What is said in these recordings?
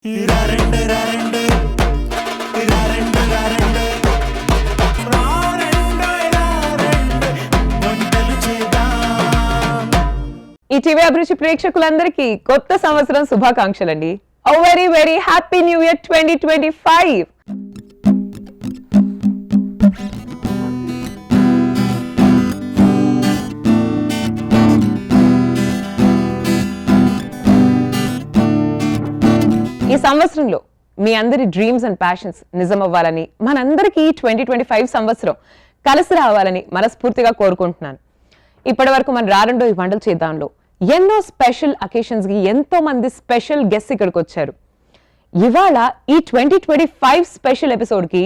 ETV అభిరుచి ప్రేక్షకులందరికీ కొత్త సంవత్సరం శుభాకాంక్షలండి. Very very happy new year 2025. ఈ సంవత్సరంలో మీ అందరి డ్రీమ్స్ అండ్ ప్యాషన్స్ నిజం అవ్వాలని, మనందరికీ 2025 సంవత్సరం కలిసి రావాలని మనస్ఫూర్తిగా కోరుకుంటున్నాను. ఇప్పటి వరకు మన రారండో ఈ వంటలు చేద్దాంలో ఎన్నో స్పెషల్ అకేషన్స్ కి ఎంతో మంది స్పెషల్ గెస్ట్ ఇక్కడికి వచ్చారు. ఇవాళ ఈ 2025 స్పెషల్ ఎపిసోడ్ కి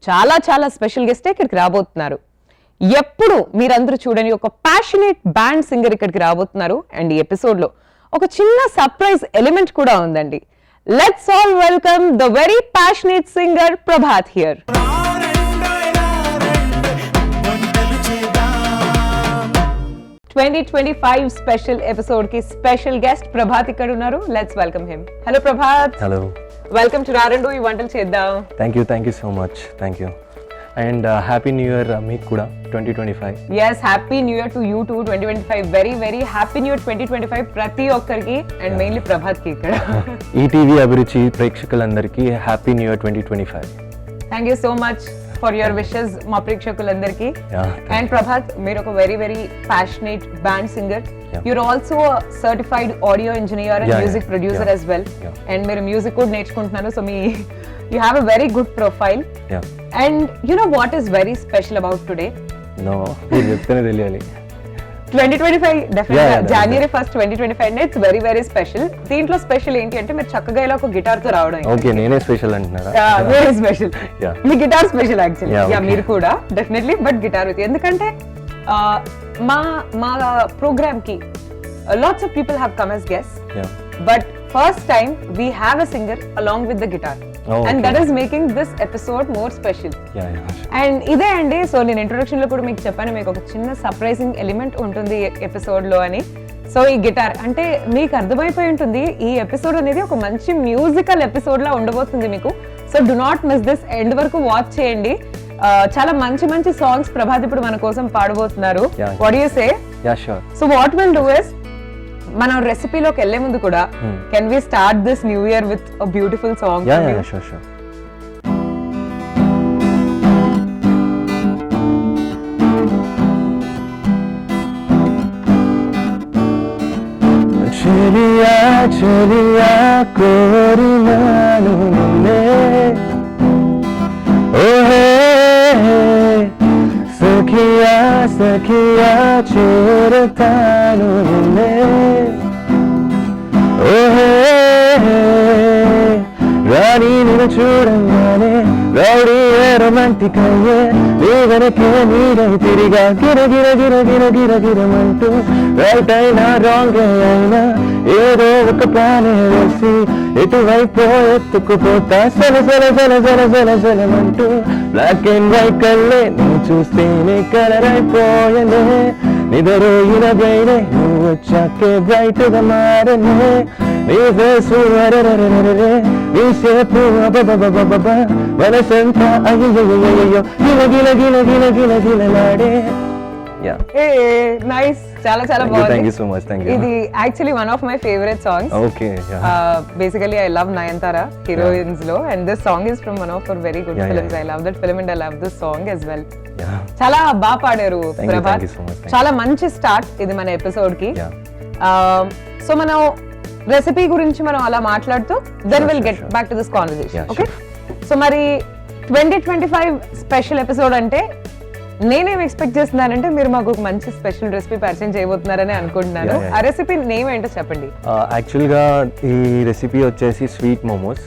చాలా చాలా స్పెషల్ గెస్టే ఇక్కడికి రాబోతున్నారు. ఎప్పుడు మీరందరూ చూడని ఒక ప్యాషనేట్ బ్యాండ్ సింగర్ ఇక్కడికి రాబోతున్నారు. అండ్ ఈ ఎపిసోడ్ లో ఒక చిన్న సర్ప్రైజ్ ఎలిమెంట్ కూడా ఉందండి. Let's all welcome the very passionate singer Prabhat here. 2025 special episode ki special guest Prabhat ikkada unnaru. Let's welcome him. Hello Prabhat. Hello. Welcome to Rarandu ee vantalu cheddam. Thank you so much. Thank you. And happy new year meeku kuda 2025. Yes, happy new year to you too 2025. Very very happy new year 2025 prati okkariki and mainly Prabhat ki ikkada. ETV అభిరుచి ప్రేక్షకులందరికీ happy new year 2025. Thank you so much for your wishes మా ప్రేక్షకులందరికీ. And Prabhat, మీరు ఒక very very passionate band singer. You're also a certified audio engineer and music producer as well. And మీరు music కూడా నేర్చుకుంటున్నారు. So you have a very good profile. And you know what is very special about today? No, మీరు చెప్తేనే తెలియాలి. 2025 definitely January 1st 2025 అంటే it's very very special. దీంట్లో special ఏంటి అంటే మీరు చక్కగా ఇలా ఒక గిటార్ తో రావడం. ఓకే, నేనే స్పెషల్ అంటున్నారా? Very special. మీ గిటార్ స్పెషల్ యాక్చువల్లీ. మీరు కూడా డెఫినెట్లీ బట్ గిటార్ విత్. ఎందుకంటే మా ప్రోగ్రామ్ కి lots of people have come as guests, but first time we have a singer along with the guitar. And that is making this episode more special. And ఇదే అండి. So నేను introduction లో కూడా మీకు చెప్పాను, మీకు ఒక చిన్న సర్ప్రైజింగ్ ఎలిమెంట్ ఉంటుంది ఎపిసోడ్ లో అని. సో ఈ గిటార్ అంటే మీకు అర్థమైపోయి ఉంటుంది, ఈ ఎపిసోడ్ అనేది ఒక మంచి మ్యూజికల్ ఎపిసోడ్ లా ఉండబోతుంది మీకు. So do not miss this, end వరకు వాచ్ చేయండి. చాలా మంచి మంచి సాంగ్స్ ప్రభాత్ ఇప్పుడు మన కోసం పాడబోతున్నారు. What do you say? So what will do is, మనం రెసిపీలోకి వెళ్లే ముందు కూడా can we start this new year with a beautiful song? Sure. చలియా కోరినాను నిన్నే, ఓహే సఖియా చేరతాను నిన్నే, ఓహే రాణి నిన్ను చూడంగానే రౌడీ రొమాంటిక్ అయ్యే, నీ వెనకే నీడై తిరిగా గిరమంటూ రైట్ అయినా రాంగ్ అయినా ఏదో ఒక ప్లానే వేసి ఎటువైపో ఎత్తుకుపోతా సలమంటూ బ్లాక్ అండ్ వైట్ కళ్ళే నువ్వు చూస్తేనే కలర్ అయిపోయనే, నిద్రోయిన బ్రైనే నువ్వు వచ్చాకే బ్రైట్ గా మారనే, నీ ఫేసు అరరరరరే నీ షేపు అబబబబబ మనసంతా అయ్యయ్యయ్యయ్యో గిలగిలలాడే. నైస్, చాలా చాలా బాగుంది. Thank you so much. Thank you. ఇది actually one of my favourite songs. Okay, basically I love Nayanthara heroines lo, and this song is from one of her very good films. I love that film and I love this song as well. చాలా బాగా పాడారు ప్రభాత్. చాలా మంచి start ఇది మన episode కి. So మనం recipe గురించి మనం అలా మాట్లాడుతూ then will get back to this conversation. Okay, so మరి 2025 స్పెషల్ ఎపిసోడ్ అంటే నేనేం ఎక్స్పెక్ట్ చేస్తున్నానంటే మీరు మాకు ఒక మంచి స్పెషల్ రెసిపీ పరిచయం చేయబోతున్నారని అనుకుంటున్నాను. ఆ రెసిపీ నేమ్ ఏంటో చెప్పండి. యాక్చువల్ గా ఈ రెసిపీ వచ్చేసి స్వీట్ మోమోస్.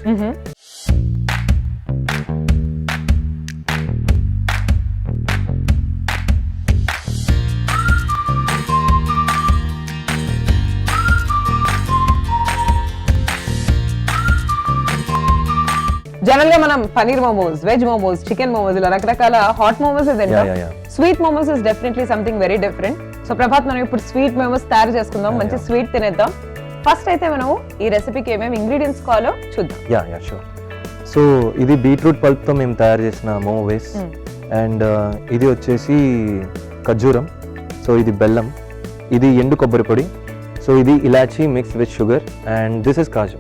జనరల్ గా మనం పనీర్ మోమోస్, వెజ్ మోమోస్, చికెన్ మోమోస్ ఇలా రకరకాల హాట్ మోమోస్ తింటాం. Sweet momos is definitely something very different. So Prabhat మనం ఇప్పుడు స్వీట్ మోమోస్ తయారు చేసుకుందాం, మంచి స్వీట్ తినేద్దాం. ఫస్ట్ అయితే మనం ఈ రెసిపీకి ఏమేమి ఇంగ్రీడియంట్స్ కావాలో చూద్దాం. Yeah sure. సో ఇది బీట్రూట్ పల్ప్తో మేము తయారు చేసిన మోమో బేస్. అండ్ ఇది వచ్చేసి ఖర్జూరం, సో ఇది బెల్లం, ఇది ఎండు కొబ్బరి పొడి, సో ఇది elaichi mix with sugar, and this is kaju.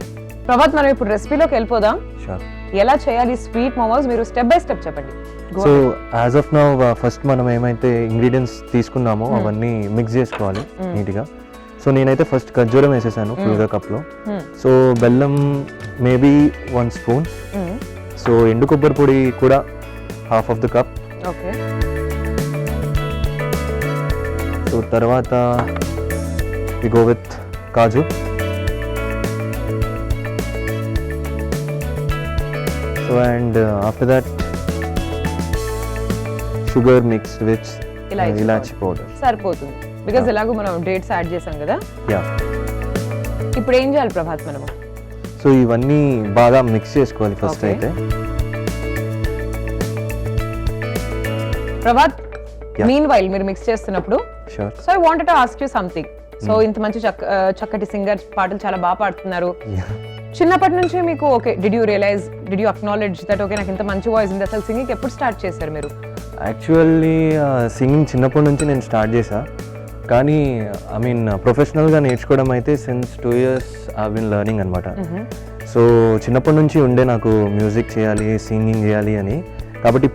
Prabhat, మనం ఇప్పుడు రెసిపీలోకి వెళ్ళిపోదాం. షూర్. ఎలా చేయాలి స్వీట్ మోమోస్, మీరు స్టెప్ బై స్టెప్ చెప్పండి. So as of now first మనం ఏమైతే ఇంగ్రీడియంట్స్ తీసుకున్నామో అవన్నీ మిక్స్ చేసుకోవాలి నీట్గా. సో నేనైతే ఫస్ట్ ఖర్జూరం వేసేసాను ఫుల్గా కప్లో. సో బెల్లం మేబీ 1 స్పూన్. సో ఎండు కొబ్బరి పొడి కూడా half of the cup. Okay. So తర్వాత we go with kaju. So and after that sugar mixed with elaichi powder సరిపోతుంది, బికాజ్ ఎలాగో మనం డేట్స్ యాడ్ చేసాం కదా. యా. ఇప్పుడు ఏం చేయాలి ప్రభాత్ మనము? సో ఇవన్నీ బాగా మిక్స్ చేసుకోవాలి ఫస్ట్ అయితే. ప్రభాత్, మీన్ వైల్ మీరు మిక్స్ చేస్తున్నప్పుడు, sure. So I wanted to ask you something. So ఇంత మంచి చక్కటి సింగర్, పాటలు చాలా బాగా పాడుతున్నారు. చిన్నప్పటి నుంచి మీకు okay, did you realise, did you acknowledge that okay నాకు ఇంత మంచి వాయిస్ ఉంది? అసలు సింగింగ్ ఎప్పుడు స్టార్ట్ చేశారు మీరు? యాక్చువల్లీ సింగింగ్ చిన్నప్పటి నుంచి నేను స్టార్ట్ చేశా, కానీ ఐ మీన్ ప్రొఫెషనల్గా నేర్చుకోవడం అయితే since 2 years I been learning అనమాట. సో చిన్నప్పటి నుంచి ఉండే నాకు మ్యూజిక్ చేయాలి, సింగింగ్ చేయాలి అని. కాబట్టి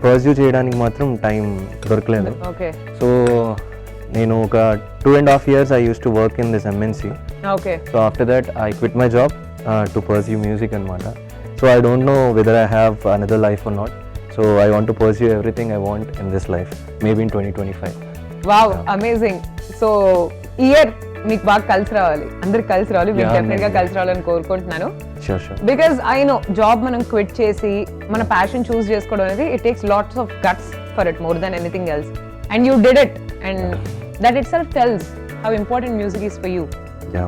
పర్స్యూ చేయడానికి మాత్రం టైం దొరకలేదు. ఓకే. సో నేను ఒక 2.5 years I use to work in this MNC. Okay. So after that I quit my job to pursue music అనమాట. So I don't know whether I have another life or not. So I want to pursue everything I want in this life, maybe in 2025. Wow, amazing. So year మీకు బాగా కలిసి రావాలి, అందరికి కలిసి రావాలి, మీకు definite గా కలిసి రావాలని కోరుకుంటున్నాను. Sure. Because I know job మనం క్విట్ చేసి మన ప్యాషన్ చూస్ చేసుకోవడం అనేది it takes lots of guts for it more than anything else, and you did it, and that it self tells how important music is for you. Yeah,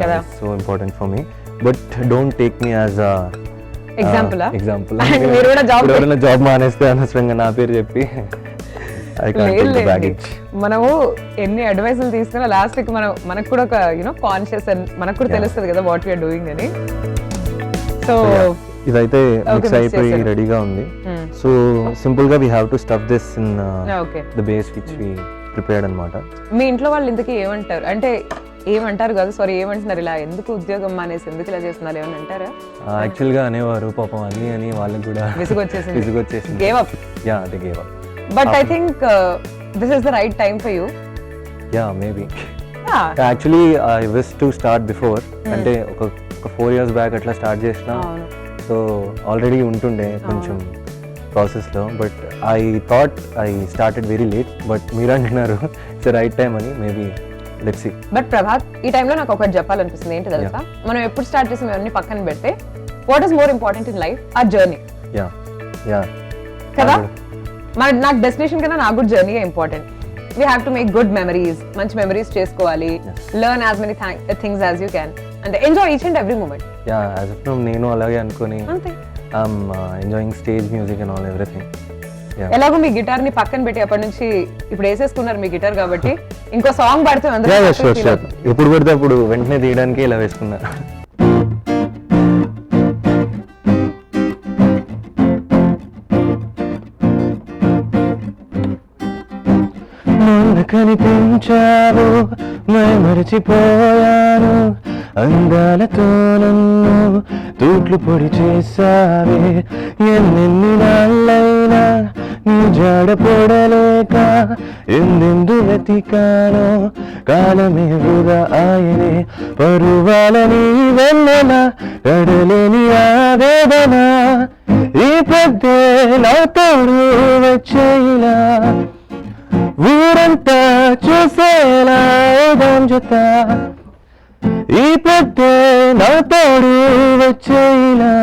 it's so important for me, but don't take me as a example. మీరు కూడా job మానేస్తే అనవసరంగా నా పేరు చెప్పి మనము ఎన్ని అడ్వైసులు తీసుకున్నా లాస్ట్ కి మనకు కూడా ఒక కాన్షియస్ అండ్ మనకు కూడా తెలుస్తుంది కదా వాట్ వీఆర్ డూయింగ్ అని. సో ఇదైతే మిక్స్ అయిపోయి రెడీగా ఉంది. సో సింపుల్ గా we have to stuff this in the base which we prepared అన్నమాట. మీ ఇంట్లో వాళ్ళు ఇంతకీ ఏమంటారు, అంటే ఏమంటారు కాదు, సారీ ఏమంటున్నారు, ఇలా ఎందుకు ఉద్యోగం మానేసి ఎందుకు ఇలా చేస్తున్నారు ఏమని అంటారా? యాక్చువల్ గా అనేవారు పాపం, అన్ని అని వాళ్ళకి కూడా విసుగొచ్చేసింది. Gave up. Yeah, they gave up. But I think this is the right time for you. Yeah, maybe. Actually I wish to start before, అంటే ఒక 4 years బ్యాక్ అట్లా స్టార్ట్ చేసిన. సో ఆల్రెడీ ఉంటుండే కొంచెం ప్రాసెస్ లో, but I thought I started very late. But మీరు అంటున్నారు it's right time అని, maybe let's see. But Prabhat, ఈ టైంలో నాకు ఒకటి చెప్పాలనిపిస్తుంది. ఏంటి తెలుసా, మనం ఎప్పుడు స్టార్ట్ చేసి అవన్నీ పక్కన పెడితే what is more important in life? ఆ జర్నీ. యా కదా, నాకు డెస్టినేషన్ కన్నా నాకు కూడా journey important. We have to make good memories, మంచి మెమరీస్ చేసుకోవాలి, learn as many things as you can, అంటే enjoy each and every moment. Yeah, as of now నేను అలాగే అనుకొని I am enjoying stage music and all everything. ఎలాగో మీ guitar ని పక్కన పెట్టి అప్పటి నుంచి ఇప్పుడు వేసేసుకున్నారు మీ గిటార్, కాబట్టి ఇంకో సాంగ్ పాడితే ఎప్పుడు పడితే అప్పుడు వెంటనే తీయడానికి ఇలా వేసుకున్నా. మొన్న కనిపించావు మరచిపోయాను, అందాలతో నన్ను తూట్లు పొడి చేసావే, ఎన్నెన్ని నాళ్ళైనా నీ జాడ పొడలేక ఎందెందు వెతికానో, కాలమే వృధా ఆయనే, పరువాలని వెన్నెల కడలేని ఆవేదన, ఈ పెద్దే నా తోడు వచ్చేలా, ఊరంతా చూసేలా జత, ఈ పెద్దే నా తోడు వచ్చేలా,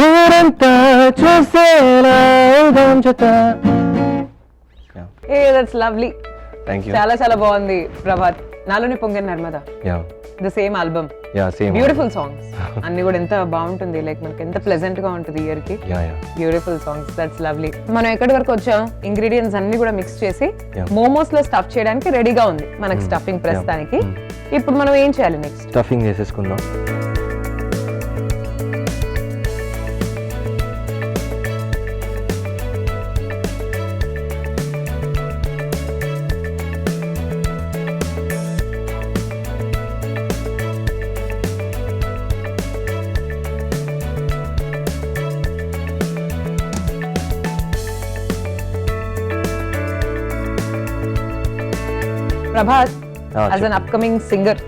ఊరంతా చూసేలా జత. ఏ దట్స్ లవ్లీ. చాలా చాలా బాగుంది ప్రభాత్. నాలోని పొంగిన Narmada. The same album. Same beautiful songs అన్ని కూడా ఎంత బాగుంటుంది, లైక్ మనకి ఎంత ప్లెజెంట్ గా ఉంటుంది ఇయర్ కి. Beautiful songs, that's lovely. మనం ఎక్కడి వరకు వచ్చాం? ఇంగ్రీడియంట్స్ అన్ని కూడా మిక్స్ చేసి మోమోస్ లో స్టఫ్ చేయడానికి రెడీగా ఉంది మనకి స్టఫింగ్ ప్రస్తుతానికి. ఇప్పుడు మనం ఏం చేయాలి నెక్స్ట్? స్టఫింగ్ చేసేసుకుందాం. Prabhas, as an upcoming singer,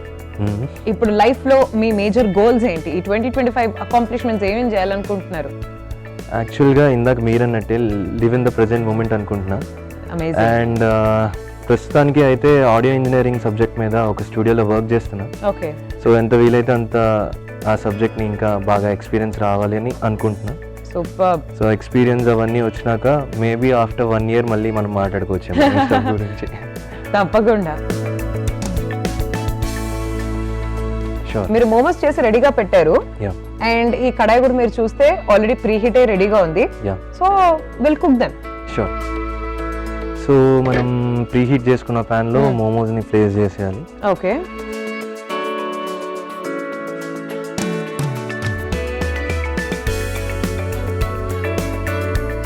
ఇప్పుడు లైఫ్ లో మీ మేజర్ గోల్స్ ఏంటి? ఈ 2025 అకాంప్లిష్మెంట్స్ ఏమేం చేయాలనుకుంటున్నారు? యాక్చువల్గా ఇందాక మీరన్నట్టే live in the present moment అనుకుంటున్నా. అండ్ ప్రస్తుతానికి అయితే ఆడియో ఇంజనీరింగ్ సబ్జెక్ట్ మీద ఒక స్టూడియోలో వర్క్ చేస్తున్నా. ఓకే. సో ఎంత వీలైతే అంత ఆ సబ్జెక్ట్ని ఇంకా బాగా ఎక్స్పీరియన్స్ రావాలి అని అనుకుంటున్నా. సూపర్. సో ఎక్స్పీరియన్స్ అవన్నీ వచ్చినాక మేబీ ఆఫ్టర్ 1 year మళ్ళీ మనం మాట్లాడుకోవచ్చు గురించి. తప్పకుండా. Sure. మీరు మోమోస్ చేసి రెడీగా పెట్టారు. అండ్ ఈ కడాయి కూడా మీరు చూస్తే ఆల్రెడీ ప్రీ హీట్ అయ్యి రెడీగా ఉంది. So will cook them. Sure. So మనం ప్రీ హీట్ చేసుకున్న ప్యాన్ లో మోమోస్ ని ప్లేస్ చేసేయాలి. ఓకే.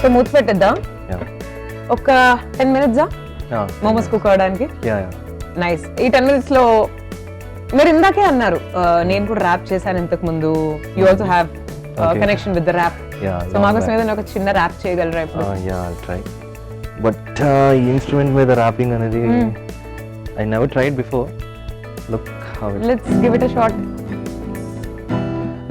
సో మూత పెట్టేద్దాం. ఒక 10 minutes మోమోస్ కుక్ అవడానికి. నైస్. ఈ 10 minutes లో మీరు ఇందాకే అన్నారు నేను కూడా ర్యాప్ చేశాను ఇంతకు ముందు. You also have connection with the rap. So మాకోసం ఏదైనా ఒక చిన్న ర్యాప్ చేయగలరా ఇప్పుడు? ట్రై. బట్ ఈ ఇన్స్ట్రుమెంట్ మీద ర్యాపింగ్ అనేది I never tried before. Look how it. Let's give it a shot.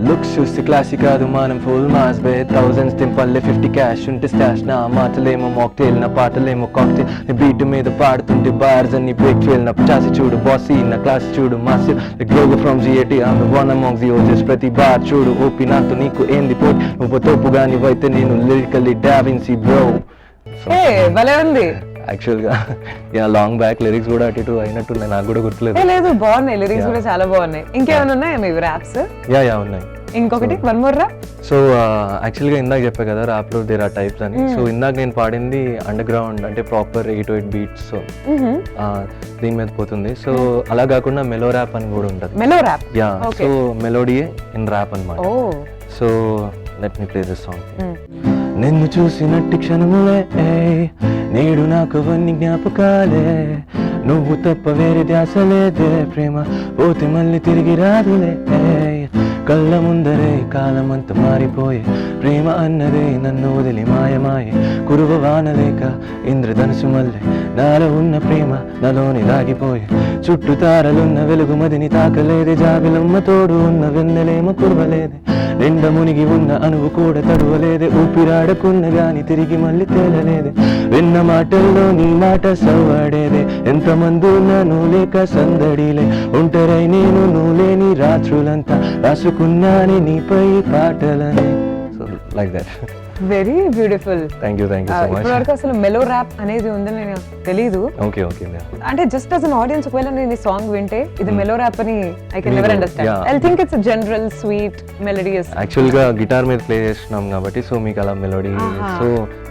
Looks చూస్తే క్లాసిక్ కాదు మనం ఫుల్ మాస్ బే. థౌజండ్స్ తింపల్లే 50 cash ఉంటే స్టాష్. నా మాటలేమో మాక్టైల్, నా పాటలేమో కాక్టైల్. బీట్ మీద పాడుతుంటే బార్స్ అన్ని బ్రేక్ ఫెయిల్. నా చాసి చూడు బాసీ, నా క్లాస్ చూడు మాస్. గ్లోగో from GAT I'm the one among the OGs. ప్రతి బార్ చూడు ఓపి నాతో నీకు ఏంది పోటీ. నువ్వు తోపుగా నీవైతే నేను లిరికల్లీ డావిన్సీ బ్రో. భలే ఉంది. యాక్చువల్గా లాంగ్ బ్యాక్ లిరిక్స్ కూడా అటు ఇటు అయినట్టున్నాయి, నాకు కూడా గుర్తులేదు. లేదు, బాగున్నాయి లిరిక్స్ కూడా చాలా బాగున్నాయి. ఇంకేమైనా ఉన్నాయా మీ ర్యాప్స్? ఉన్నాయి. ఇంకొకటి వన్ మోర్ ర్యాప్. సో యాక్చువల్గా ఇందాక చెప్పా కదా ర్యాప్ లో దేర్ ఆర్ టైప్స్ అని. సో ఇందాక నేను పాడింది అండర్ గ్రౌండ్ అంటే ప్రాపర్ 808 బీట్స్. సో దీని మీద పోతుంది. సో అలా కాకుండా మెలో ర్యాప్ అని కూడా ఉంటుంది. Mellow rap. So melody in rap అన్నమాట. So let me play this song. నిన్ను చూసినట్టి క్షణములే నేడు నాకు అవన్నీ జ్ఞాపకాలే. నువ్వు తప్ప వేరే ధ్యాస లేదే. ప్రేమ పోతే మళ్ళీ తిరిగి రాదులే. కళ్ళ ముందరే కాలమంత మారిపోయే. ప్రేమ అన్నదే నన్ను వదిలి మాయమాయే. కురువ వానలేక ఇంద్రధనుసు మల్లె. నాలో ఉన్న ప్రేమ నాలోని దాగిపోయే. చుట్టూ తారలున్న వెలుగు మదిని తాకలేదే. జాబిలమ్మ తోడు ఉన్న వెన్నెలేమో కురవలేదే. నిండ మునిగి ఉన్న అనువు కూడా తడవలేదే. ఊపిరాడకున్న గాని తిరిగి మళ్ళీ తేలలేదే. విన్న మాటల్లో నీ మాట సవ్వడేదే. ఎంతమంది నన్ను లేక సందడిలే. ఒంటరై నేను నువ్వులేని రాత్రులంతా రాసుకున్నానే నీపై పాటలని. So like that. Very beautiful. Thank you so much. ఇప్పటివరకు అసలు మెలో ర్యాప్ అనేది ఉందని నేను తెలీదు. ఓకే. అంటే జస్ట్ యాజ్ అన్ ఆడియన్స్ ఒకవేళ నేను ఈ సాంగ్ వింటే ఇది మెలో ర్యాప్ అని I can never understand. I think it's general sweet melodious. యాక్చువల్గా గిటార్ మీద ప్లే చేస్తున్నాం కాబట్టి సో మీకు అలా మెలోడీ. సో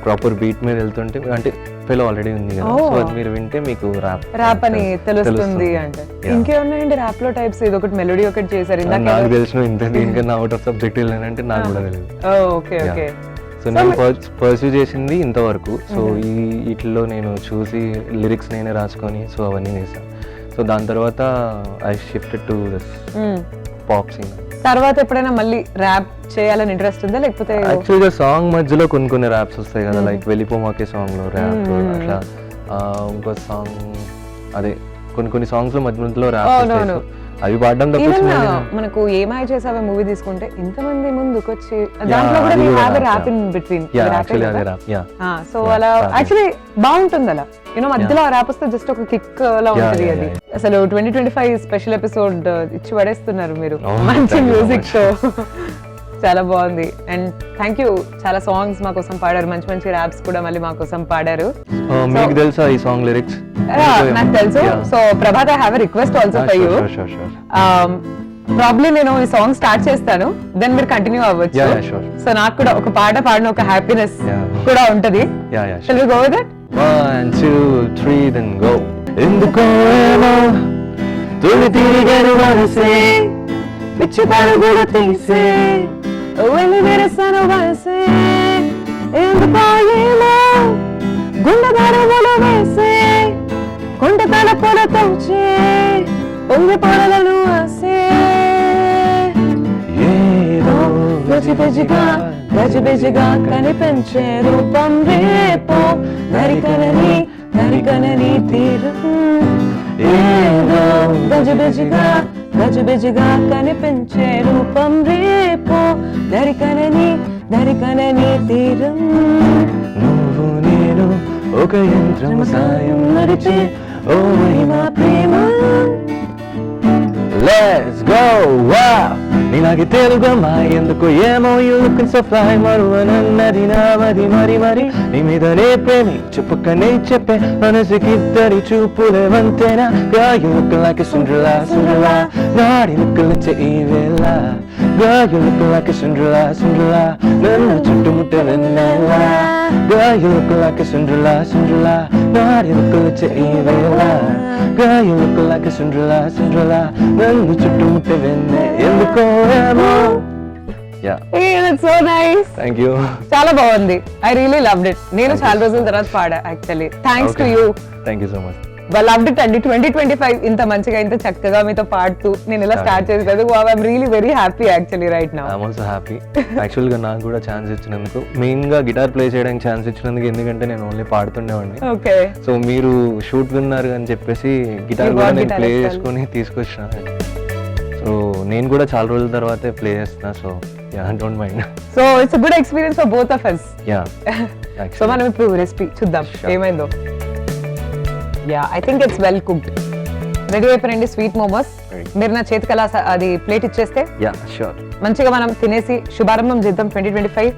ప్రాపర్ బీట్ మీద వెళ్తుంటే అంటే ఫెలో ఆల్రెడీ ఉంది కదా. సో అది మీరు వింటే మీకు ర్యాప్ అని తెలుస్తుంది. అంటే ఇంకేమున్నాయండి ర్యాప్ లో టైప్స్? ఇది ఒకటి మెలోడీ ఒకటి చేశారు ఇందాక. నాకు తెలిసిన ఇంత దీనికన్నా అవుట్ ఆఫ్ సబ్జెక్ట్ వెళ్ళానంటే నాకు కూడా తెలియదు. ఓకే. సో నేను పర్సూ చేసింది ఇంతవరకు. సో వీటిలో నేను చూసి లిరిక్స్ నేనే రాసుకొని సో అవన్నీ చేశాను. సో దాని తర్వాత I shifted to this pop Singh. తర్వాత ఎప్పుడైనా మళ్ళీ ర్యాప్ చేయాలని ఇంట్రెస్ట్ ఉందా లేకపోతే? యాక్చువల్గా సాంగ్ మధ్యలో కొన్ని ర్యాప్స్ వస్తాయి కదా, లైక్ వెళ్ళిపోమాకే సాంగ్ లో ర్యాప్ అట్లా. ఇంకో సాంగ్ అదే కొన్ని సాంగ్స్ లో మధ్యలో ర్యాప్ అవి పాడడం తప్ప. మనకు ఏమాయ చేసావే మూవీ తీసుకుంటే ఇంతమంది ముందుకొచ్చి దాంట్లో కూడా we have a rap in between. So అలా యాక్చువల్లీ బాగుంటుంది అలా. యూనో మధ్యలో ర్యాప్ వస్తే జస్ట్ ఒక కిక్ లా ఉంటుంది అది. అసలు 2025 స్పెషల్ ఎపిసోడ్ ఇచ్చి పడేస్తున్నారు మీరు మంచి మ్యూజిక్ తో. చాలా బాగుంది. And thank you. చాలా సాంగ్స్ మా కోసం పాడారు, మంచి ర్యాప్స్ కూడా మళ్ళీ మా కోసం పాడారు. మీకు తెలుసా ఈ సాంగ్ లిరిక్స్? నాకు తెలుసు. So Prabhat, I have a request also for you. Probably నేను ఈ సాంగ్ స్టార్ట్ చేస్తాను, దెన్ మీరు కంటిన్యూ అవ్వచ్చు. సో నాకు కూడా ఒక పాట పాడిన ఒక హ్యాపీనెస్ కూడా ఉంటది. Shall we go with it? 1 2 3 then go. ఎందుకో ఏమో తొలి తిరిగేను మనసే పిచ్చి పరుగులు తీసే వెళ్ళి విరసను వలసే, ఎందుకో ఏమో గుండె దరువులు వేసే కొండ తలపులు తోచే పొంగి పొడలను ఆసే, ఏదో గజిబిజిగా గజిబిజిగా కనిపించే రూపం రేపో నరికనని నరికనని తీరం, ఏదో గజిబిజిగా గజిబిజిగా కనిపించే రూపం రేపో నరికనని నరికనని తీరం, నువ్వు నేను ఒక యంత్రం సాయం నడిచే ఓ మహిమ ప్రేమ. Let's go, wow. నీలాగే తెలుగమ్మా ఎందుకు ఏమో you looking so fly, మరువనన్నది నా మది మరి మరి నీ మీదనే ప్రేమి చెప్పుకనే చెప్పే మనసుకిద్దరి చూపులే వంతేనా. Girl you look like a Cinderella, Cinderella, నాడి నిక్కలించే ఈ వేళ. Girl you look like a Cinderella, Cinderella, నన్ను చుట్టుముట్టే వెన్నెల. Girl you look like a Cinderella, Cinderella, నాడి నిక్కలించే ఈ వేళ. Girl you look like a Cinderella, Cinderella, నన్ను చుట్టుముట్టే వెన్నె ఎందుకో ఏమో. Yeah. Hey, that's so nice. Thank you. చాలా బాగుంది. I really loved it. నేను చాలా రోజుల తర్వాత పాడా actually. Thanks to you. Thank you so much. Well, loved it అండి. 2025 ఇంత మంచిగా ఇంత చక్కగా మీతో పాడుతూ నేను ఇలా స్టార్ట్ చేసేది. Wow, I'm really very happy actually right now. I'm also happy. Actually గా నాకు కూడా ఛాన్స్ ఇచ్చినందుకు, మెయిన్ గా గిటార్ ప్లే చేయడానికి ఛాన్స్ ఇచ్చినందుకు, ఎందుకంటే నేను ఓన్లీ పాడుతుండేవాడిని. ఓకే. సో మీరు షూట్ విన్నారు అని చెప్పేసి గిటార్ కూడా నేను ప్లే చేసుకొని తీసుకొచ్చిన. సో నేను కూడా చాలా రోజుల తర్వాతే ప్లే చేస్తున్నా. So yeah, don't mind. So it's a good experience for both of us. Yeah. So మనం ఇప్పుడు రెసిపీ చూద్దాం ఏమైందో. Yeah, I think it's well cooked. Ready అయిపోయింది స్వీట్ మోమోస్. మీరు నా చేతికి అలా అది ప్లేట్ ఇచ్చేస్తే యా షూర్ మంచిగా మనం తినేసి శుభారంభం చేద్దాం 2025.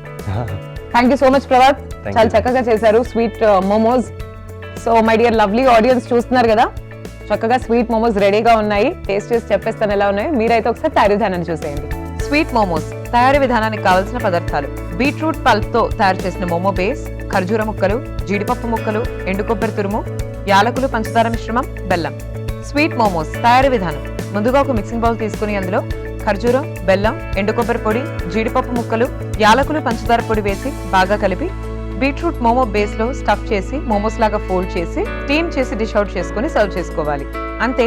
Thank you so much Prabhat, చాలా చక్కగా చేశారు sweet momos. So my dear lovely audience చూస్తున్నారు కదా, చక్కగా స్వీట్ మోమోస్ రెడీగా ఉన్నాయి. టేస్ట్ చేసి చెప్పేస్తాను ఎలా ఉన్నాయి. మీరైతే ఒకసారి తయారీ విధానాన్ని చూసేయండి. స్వీట్ మోమోస్ తయారీ విధానానికి కావాల్సిన పదార్థాలు: బీట్రూట్ పల్ప్ తో తయారు చేసిన మోమో బేస్, ఖర్జూర ముక్కలు, జీడిపప్పు ముక్కలు, ఎండు కొబ్బరి తురుము, యాలకులు, పంచదార మిశ్రమం, బెల్లం. స్వీట్ మోమోస్ తయారీ విధానం: ముందుగా ఒక మిక్సింగ్ బౌల్ తీసుకుని అందులో ఖర్జూరం, బెల్లం, ఎండు కొబ్బరి పొడి, జీడిపప్పు ముక్కలు, యాలకులు, పంచదార పొడి వేసి బాగా కలిపి బీట్రూట్ మోమో బేస్ లో స్టఫ్ చేసి మోమోస్ లాగా ఫోల్డ్ చేసి స్టీమ్ చేసి డిష్ అవుట్ చేసుకుని సర్వ్ చేసుకోవాలి. అంతే,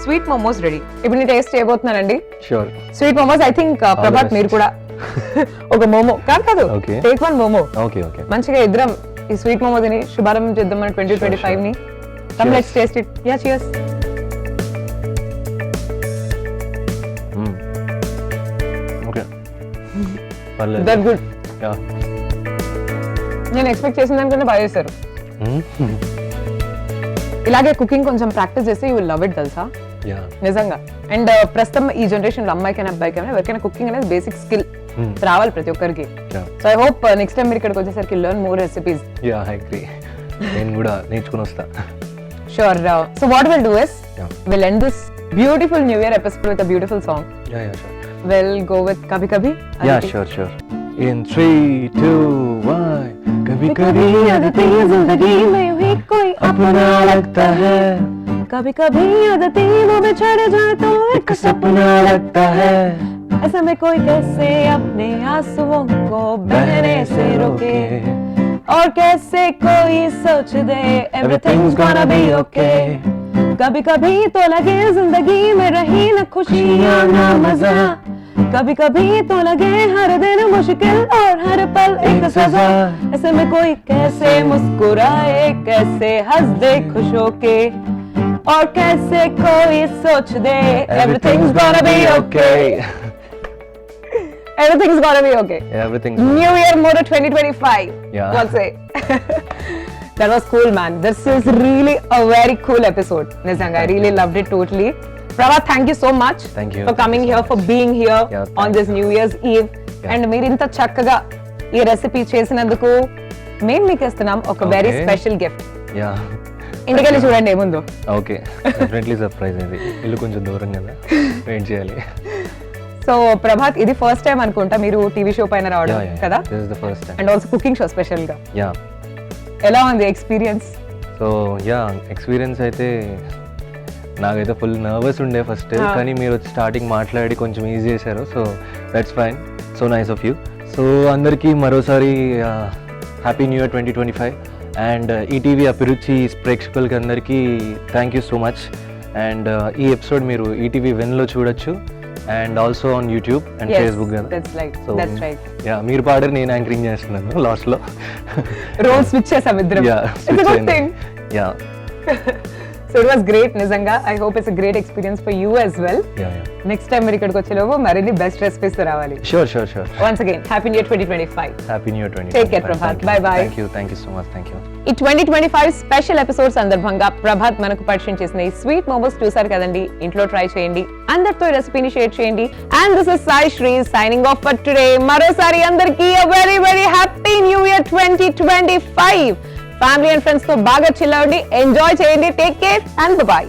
స్వీట్ మోమోస్ రెడీ. ఇప్పుడు నేను టేస్ట్ చేయబోతున్నానండి sure. Sweet momos. I think Prabhat మీరు కూడా ఒక మోమో కాదు, take one momo. Okay okay. మంచిగా ఇద్దరం ఈ స్వీట్ మోమో తిని శుభారంభం చేద్దాం మన 2025 ని. Come let's taste it. Yeah, cheers. Okay, పర్లేదు. That good. యా, నేను ఎక్స్పెక్ట్ చేసిన దానికన్నా బాగా చేశారు. ఇలాగే కుకింగ్ కొంచెం ప్రాక్టీస్ చేస్తే యూ విల్ లవ్ ఇట్ తెలుసా, యా నిజంగా. అండ్ ప్రస్తుతం ఈ జనరేషన్ లో అమ్మాయికైనా అబ్బాయికైనా ఎవరికైనా కుకింగ్ అనేది బేసిక్ స్కిల్ రావాలి ప్రతి ఒక్కరికి. So I hope next time మీరు ఇక్కడికి వచ్చేసరికి learn more recipes. Yeah, I agree. నేను కూడా నేర్చుకుని వస్తా. Sure. So what we'll do is, we'll end this beautiful New Year episode with a beautiful song. Yeah, sure. We'll go with Kabhi Kabhi. Yeah, sure. In 3, 2, 1. Kabhi kabhi adati zindagi mein hi koi apna lagta hai. Kabhi kabhi adati wo bichhad jaye to ek sapna lagta hai. ऐसे में कोई कैसे अपने आंसुओं को बहने से रोके, और कैसे कोई सोच दे everything's gonna be okay. कभी कभी तो लगे जिंदगी में रही न खुशियाँ न मजा, कभी कभी तो लगे हर दिन मुश्किल और हर पल एक सजा. ऐसे में कोई कैसे मुस्कुराए, कैसे हंस दे खुश होके, और कैसे कोई सोच दे everything's gonna be okay. Everything's gonna be okay. Everything's New Year motto 2025. Yeah. What's it? That was cool, man. This is really a very cool episode. Nizanga, I really loved it totally. Prabhat, thank you so much. Thank you. For coming here, for being here on this New Year's Eve. And మీరు ఇంత చక్కగా ఈ recipe చేసినందుకు మేము మీకు ఇస్తున్నాం ఒక very special gift. Yeah. ఇంటికెళ్ళి చూడండి ఏముందో. ఓకే, డెఫినెట్లీ సర్ప్రైజ్ ఇది. ఇల్లు కొంచెం దూరం కదా, వెయిట్ చేయాలి. సో ప్రభాత్, ఇది ఫస్ట్ టైం అనుకుంటా మీరు టీవీ షో పైన రావడం కదా, this is the first time. And also cooking show special గా. యా, ఎలా ఉంది ఎక్స్పీరియన్స్? సో యా, ఎక్స్పీరియన్స్ అయితే నాకైతే ఫుల్ నర్వస్ ఉండే ఫస్ట్, కానీ మీరు వచ్చి స్టార్టింగ్ మాట్లాడి కొంచెం ఈజీ చేశారు. So that's fine, so nice of you. So అందరికీ మరోసారి happy new year 2025. And ETV అభిరుచి ప్రేక్షకులకి అందరికీ thank you so much. And ఈ ఎపిసోడ్ మీరు ఈటీవీ వెన్లో చూడొచ్చు, and also on YouTube and Facebook కదా. సో యా, మీరు పాడారు, నేను యాంకరింగ్ చేస్తున్నాను లాస్ట్ లో. రోల్ స్విచ్ చేసాం ఇద్దరం. Yeah, yeah. So it was great నిజంగా. I hope it's a great experience for you as well. Yeah. Next time మీరు ఇక్కడికి వచ్చేలోపు మరిన్ని బెస్ట్ రెసిపీస్ రావాలి. Sure. Once again, happy new year 2025. Happy new year 2025. Take care, Prabhat. Bye bye. Thank you so much. Thank you. ఈ 2025 special episode సందర్భంగా ప్రభాత్ మనకు పరిచయం చేసిన ఈ స్వీట్ మోమోస్ చూసారు కదండి. ఇంట్లో ట్రై చేయండి, అందరితో ఈ రెసిపీని షేర్ చేయండి. And this is Sai Sri signing off for today. మరోసారి అందరికీ very very happy new year 2025. Family and friends తో బాగా చిల్ అవ్వండి, ఎంజాయ్ చేయండి. Take care and by.